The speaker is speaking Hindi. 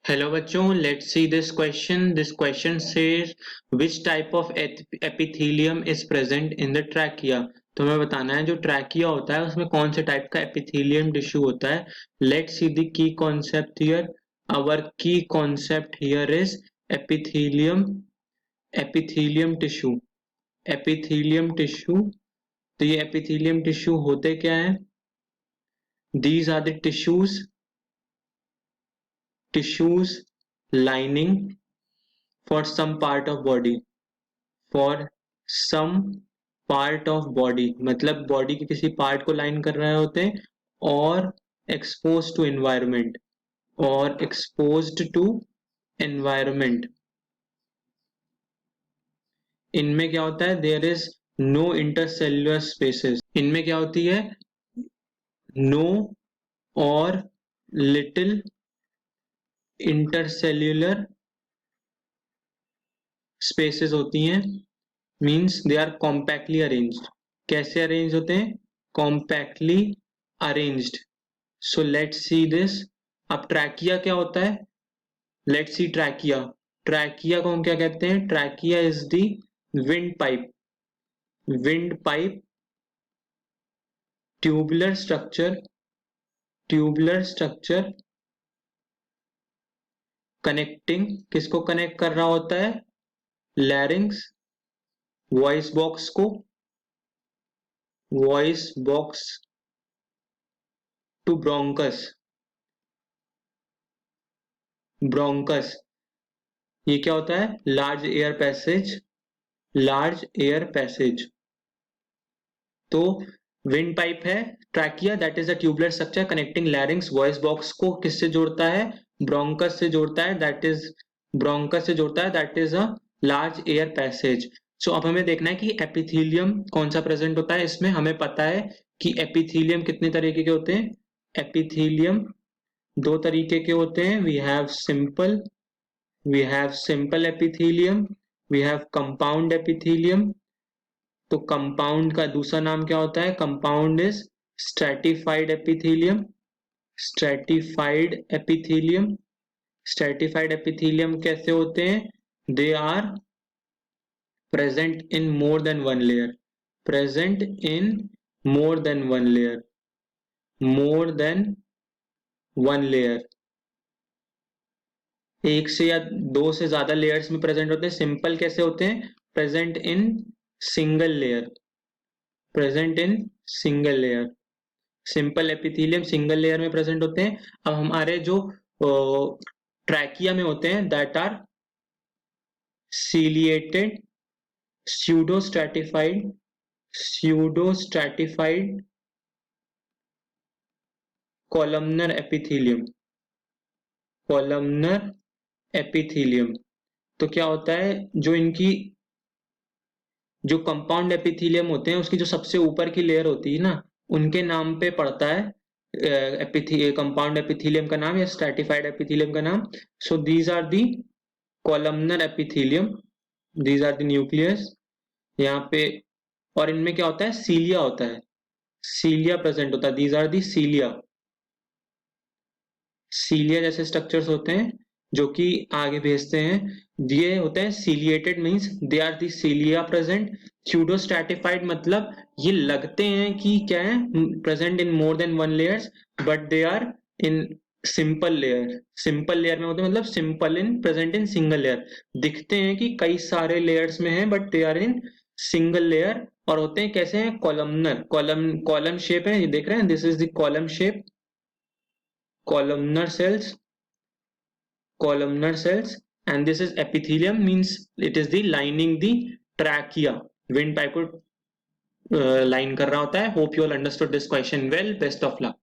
Hello बच्चों, let's see this question. This question says which type of epithelium is present in the trachea. तो हमें बताना है जो ट्रैकिया होता है उसमें कौन से टाइप का एपिथेलियम टिश्यू होता है. Let's see the key concept here. Our key concept here is epithelium tissue. Epithelium tissue. तो ये epithelium tissue होते क्या है? These are the tissues lining for some part of body. For some part of body मतलब बॉडी के किसी पार्ट को लाइन कर रहे होते हैं और exposed to environment. इनमें क्या होता है? There is no intercellular spaces. इनमें क्या होती है? No और little intercellular spaces होती हैं. Means they are compactly arranged. कैसे अरेंज होते हैं? Compactly arranged. So let's see this. अब ट्रैकिया क्या होता है? Let's see trachea. ट्रैकिया को हम क्या कहते हैं? Trachea is the windpipe. Windpipe tubular structure connecting किसको कनेक्ट कर रहा होता है? लैरिंक्स वॉइस बॉक्स को, voice box to bronchus. Bronchus ये क्या होता है? Large air passage. तो विंड पाइप है trachea, that is a tubular structure connecting larynx voice box को किससे जोड़ता है? ब्रोंकस से जोड़ता है. That is a large air passage. So अब हमें देखना है कि एपिथेलियम कौन सा प्रेजेंट होता है इसमें. हमें पता है कि एपिथेलियम कितने तरीके के होते हैं. एपिथेलियम दो तरीके के होते हैं. We have simple epithelium, we have compound epithelium. तो कंपाउंड का दूसरा नाम क्या होता है? Compound is stratified epithelium. Stratified epithelium कैसे होते हैं? They are present in more than one layer. एक से या दो से ज्यादा लेयर्स में प्रेजेंट होते हैं. सिंपल कैसे होते हैं? Present in single layer. Simple epithelium single layer में प्रेजेंट होते हैं. अब हमारे जो ट्रैकिया में होते हैं that are ciliated pseudo stratified columnar epithelium. तो क्या होता है? जो कंपाउंड एपिथेलियम होते हैं उसकी जो सबसे ऊपर की लेयर होती है ना, उनके नाम पे पड़ता है कंपाउंड एपिथेलियम का नाम या स्ट्रैटिफाइड एपिथेलियम का नाम. So these are the columnar epithelium, these are the nucleus. यहाँ पे और इनमें क्या होता है? सीलिया होता है. सीलिया प्रेजेंट होता है. दीज आर दी सीलिया जैसे स्ट्रक्चर्स होते हैं जो कि आगे भेजते हैं. ये होते हैं ciliated means they are the cilia present. Pseudo stratified मतलब ये लगते हैं कि क्या है? Present in more than one layers but they are in simple layer में होते हैं. मतलब simple in present in single layer. दिखते हैं कि कई सारे लेयर्स में हैं but they are in single layer. और होते हैं कैसे हैं? कॉलम शेप है. ये देख रहे हैं, this is the column shape. columnar cells and this is epithelium means it is the lining the trachea. windpipe को लाइन कर रहा होता है. hope you all understood this question well. best of luck.